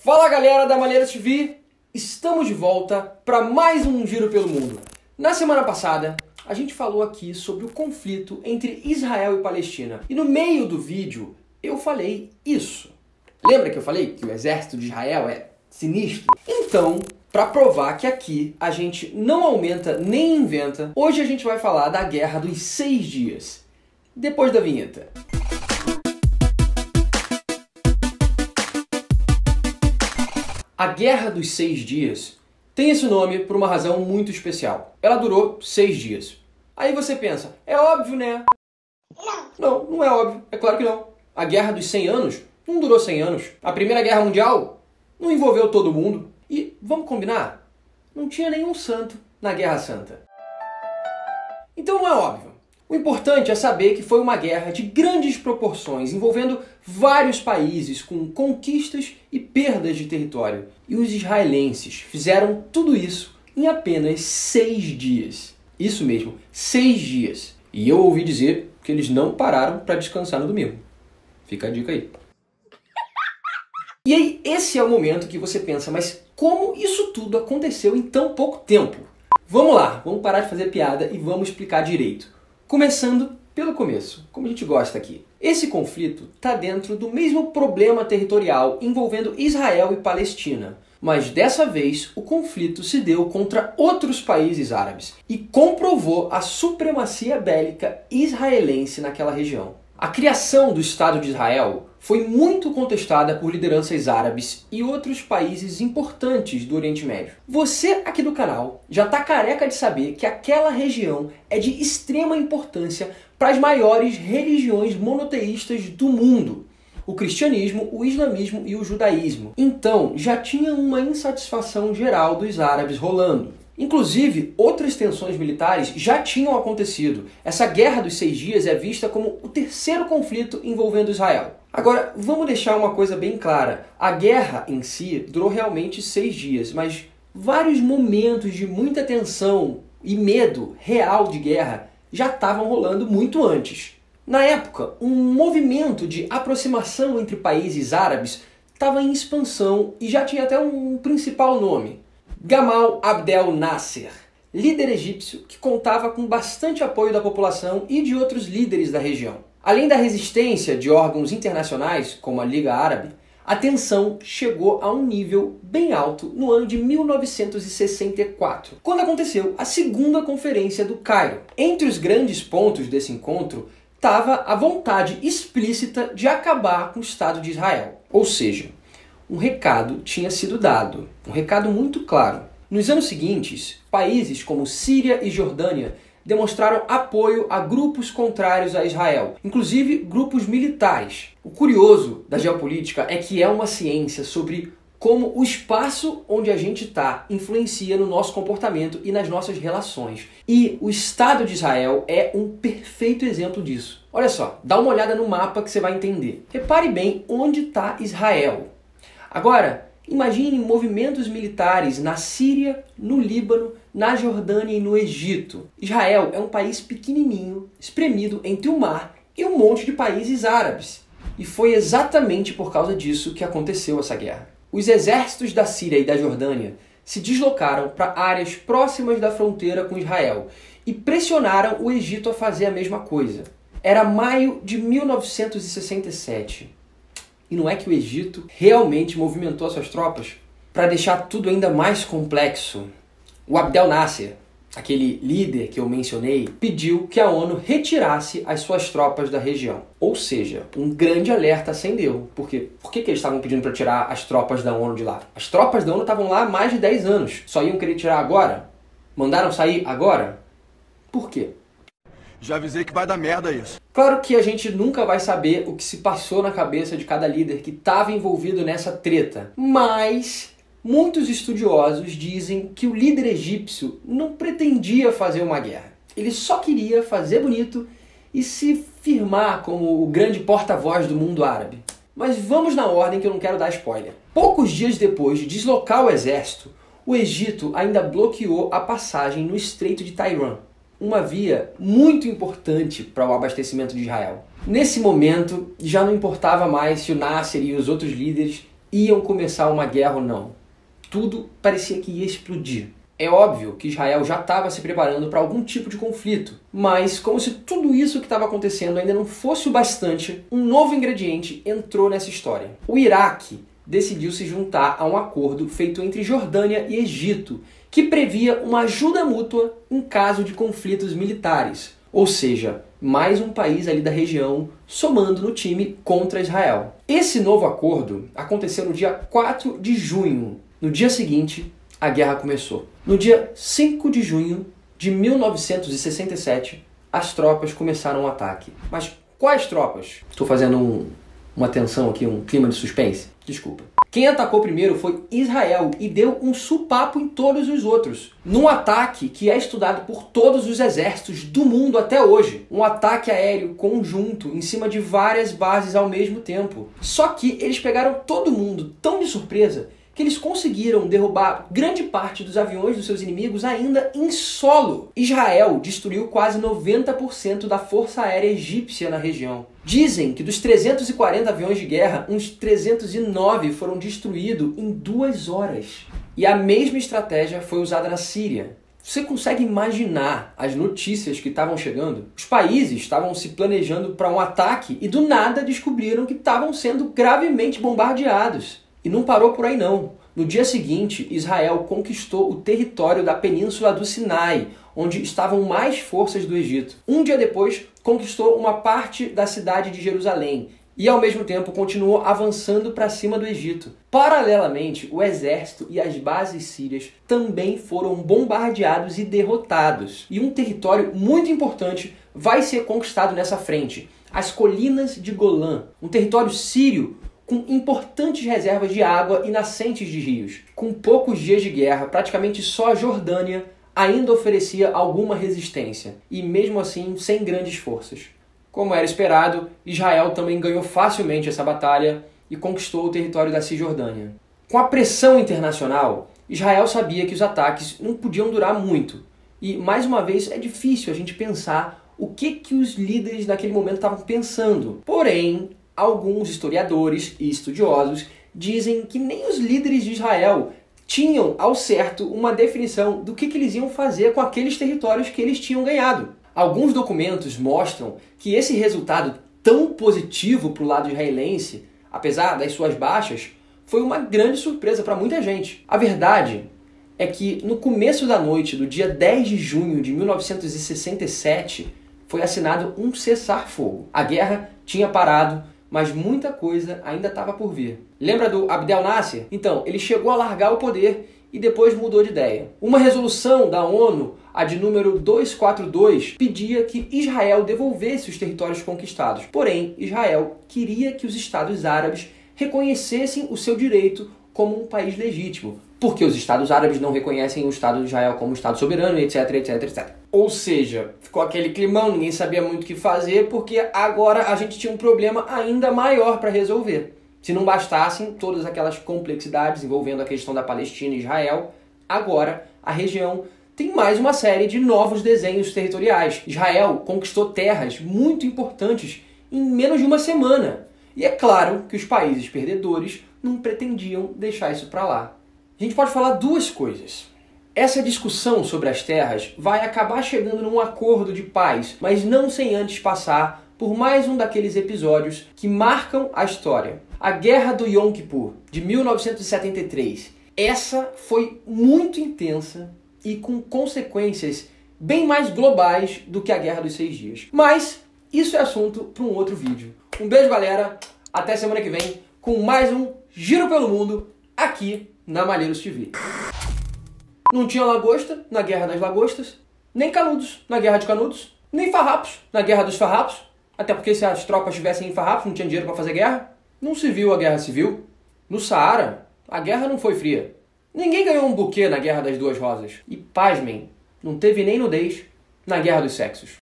Fala galera da Malheiros TV, estamos de volta para mais um giro pelo mundo. Na semana passada, a gente falou aqui sobre o conflito entre Israel e Palestina. E no meio do vídeo, eu falei isso. Lembra que eu falei que o exército de Israel é sinistro? Então, para provar que aqui a gente não aumenta nem inventa, hoje a gente vai falar da Guerra dos 6 Dias. Depois da vinheta. A Guerra dos 6 Dias tem esse nome por uma razão muito especial. Ela durou 6 dias. Aí você pensa, é óbvio, né? Não, não é óbvio. É claro que não. A Guerra dos 100 Anos não durou 100 anos. A Primeira Guerra Mundial não envolveu todo mundo. E, vamos combinar, não tinha nenhum santo na Guerra Santa. Então não é óbvio. O importante é saber que foi uma guerra de grandes proporções, envolvendo vários países com conquistas e perdas de território. E os israelenses fizeram tudo isso em apenas 6 dias. Isso mesmo, 6 dias. E eu ouvi dizer que eles não pararam para descansar no domingo. Fica a dica aí. E aí, esse é o momento que você pensa, mas como isso tudo aconteceu em tão pouco tempo? Vamos lá, vamos parar de fazer piada e vamos explicar direito. Começando pelo começo, como a gente gosta aqui. Esse conflito está dentro do mesmo problema territorial envolvendo Israel e Palestina. Mas dessa vez o conflito se deu contra outros países árabes e comprovou a supremacia bélica israelense naquela região. A criação do Estado de Israel foi muito contestada por lideranças árabes e outros países importantes do Oriente Médio. Você aqui do canal já está careca de saber que aquela região é de extrema importância para as maiores religiões monoteístas do mundo. O cristianismo, o islamismo e o judaísmo. Então, já tinha uma insatisfação geral dos árabes rolando. Inclusive, outras tensões militares já tinham acontecido. Essa Guerra dos 6 Dias é vista como o terceiro conflito envolvendo Israel. Agora, vamos deixar uma coisa bem clara. A guerra em si durou realmente 6 dias, mas vários momentos de muita tensão e medo real de guerra já estavam rolando muito antes. Na época, um movimento de aproximação entre países árabes estava em expansão e já tinha até um principal nome: Gamal Abdel Nasser, líder egípcio que contava com bastante apoio da população e de outros líderes da região. Além da resistência de órgãos internacionais, como a Liga Árabe, a tensão chegou a um nível bem alto no ano de 1964, quando aconteceu a segunda Conferência do Cairo. Entre os grandes pontos desse encontro estava a vontade explícita de acabar com o Estado de Israel. Ou seja, um recado tinha sido dado, um recado muito claro. Nos anos seguintes, países como Síria e Jordânia demonstraram apoio a grupos contrários a Israel, inclusive grupos militares. O curioso da geopolítica é que é uma ciência sobre como o espaço onde a gente está influencia no nosso comportamento e nas nossas relações. E o Estado de Israel é um perfeito exemplo disso. Olha só, dá uma olhada no mapa que você vai entender. Repare bem onde está Israel. Agora, imagine movimentos militares na Síria, no Líbano, na Jordânia e no Egito. Israel é um país pequenininho, espremido entre o mar e um monte de países árabes. E foi exatamente por causa disso que aconteceu essa guerra. Os exércitos da Síria e da Jordânia se deslocaram para áreas próximas da fronteira com Israel e pressionaram o Egito a fazer a mesma coisa. Era maio de 1967. E não é que o Egito realmente movimentou as suas tropas? Para deixar tudo ainda mais complexo, o Abdel Nasser, aquele líder que eu mencionei, pediu que a ONU retirasse as suas tropas da região. Ou seja, um grande alerta acendeu. Por quê? Por que eles estavam pedindo para tirar as tropas da ONU de lá? As tropas da ONU estavam lá há mais de 10 anos. Só iam querer tirar agora? Mandaram sair agora? Por quê? Já avisei que vai dar merda isso. Claro que a gente nunca vai saber o que se passou na cabeça de cada líder que estava envolvido nessa treta. Mas muitos estudiosos dizem que o líder egípcio não pretendia fazer uma guerra. Ele só queria fazer bonito e se firmar como o grande porta-voz do mundo árabe. Mas vamos na ordem que eu não quero dar spoiler. Poucos dias depois de deslocar o exército, o Egito ainda bloqueou a passagem no Estreito de Taiwan, uma via muito importante para o abastecimento de Israel. Nesse momento, já não importava mais se o Nasser e os outros líderes iam começar uma guerra ou não. Tudo parecia que ia explodir. É óbvio que Israel já estava se preparando para algum tipo de conflito, mas como se tudo isso que estava acontecendo ainda não fosse o bastante, um novo ingrediente entrou nessa história. O Iraque decidiu se juntar a um acordo feito entre Jordânia e Egito, que previa uma ajuda mútua em caso de conflitos militares. Ou seja, mais um país ali da região somando no time contra Israel. Esse novo acordo aconteceu no dia 4 de junho. No dia seguinte, a guerra começou. No dia 5 de junho de 1967, as tropas começaram o ataque. Mas quais tropas? Estou fazendo uma tensão aqui, um clima de suspense. Desculpa. Quem atacou primeiro foi Israel e deu um supapo em todos os outros. Num ataque que é estudado por todos os exércitos do mundo até hoje. Um ataque aéreo conjunto em cima de várias bases ao mesmo tempo. Só que eles pegaram todo mundo tão de surpresa que eles conseguiram derrubar grande parte dos aviões dos seus inimigos ainda em solo. Israel destruiu quase 90% da força aérea egípcia na região. Dizem que dos 340 aviões de guerra, uns 309 foram destruídos em 2 horas. E a mesma estratégia foi usada na Síria. Você consegue imaginar as notícias que estavam chegando? Os países estavam se planejando para um ataque e do nada descobriram que estavam sendo gravemente bombardeados. E não parou por aí não. No dia seguinte, Israel conquistou o território da Península do Sinai, onde estavam mais forças do Egito. Um dia depois, conquistou uma parte da cidade de Jerusalém e, ao mesmo tempo, continuou avançando para cima do Egito. Paralelamente, o exército e as bases sírias também foram bombardeados e derrotados. E um território muito importante vai ser conquistado nessa frente: as colinas de Golã, um território sírio com importantes reservas de água e nascentes de rios. Com poucos dias de guerra, praticamente só a Jordânia ainda oferecia alguma resistência, e mesmo assim sem grandes forças. Como era esperado, Israel também ganhou facilmente essa batalha e conquistou o território da Cisjordânia. Com a pressão internacional, Israel sabia que os ataques não podiam durar muito, e mais uma vez é difícil a gente pensar o que os líderes naquele momento estavam pensando. Porém, alguns historiadores e estudiosos dizem que nem os líderes de Israel tinham ao certo uma definição do que eles iam fazer com aqueles territórios que eles tinham ganhado. Alguns documentos mostram que esse resultado tão positivo para o lado israelense, apesar das suas baixas, foi uma grande surpresa para muita gente. A verdade é que no começo da noite do dia 10 de junho de 1967 foi assinado um cessar-fogo. A guerra tinha parado, mas muita coisa ainda estava por vir. Lembra do Abdel Nasser? Então, ele chegou a largar o poder e depois mudou de ideia. Uma resolução da ONU, a de número 242, pedia que Israel devolvesse os territórios conquistados. Porém, Israel queria que os Estados Árabes reconhecessem o seu direito como um país legítimo, porque os Estados Árabes não reconhecem o Estado de Israel como Estado soberano, etc, etc, etc. Ou seja, ficou aquele climão, ninguém sabia muito o que fazer, porque agora a gente tinha um problema ainda maior para resolver. Se não bastassem todas aquelas complexidades envolvendo a questão da Palestina e Israel, agora a região tem mais uma série de novos desenhos territoriais. Israel conquistou terras muito importantes em menos de uma semana. E é claro que os países perdedores não pretendiam deixar isso para lá. A gente pode falar duas coisas. Essa discussão sobre as terras vai acabar chegando num acordo de paz, mas não sem antes passar por mais um daqueles episódios que marcam a história. A Guerra do Yom Kippur, de 1973. Essa foi muito intensa e com consequências bem mais globais do que a Guerra dos 6 Dias. Mas isso é assunto para um outro vídeo. Um beijo, galera. Até semana que vem com mais um Giro pelo Mundo aqui na Malheiros TV. Não tinha lagosta na Guerra das Lagostas, nem canudos na Guerra de Canudos, nem farrapos na Guerra dos Farrapos, até porque se as tropas estivessem em farrapos não tinha dinheiro para fazer guerra. Não se viu a Guerra Civil. No Saara, a guerra não foi fria. Ninguém ganhou um buquê na Guerra das Duas Rosas. E, pasmem, não teve nem nudez na Guerra dos Sexos.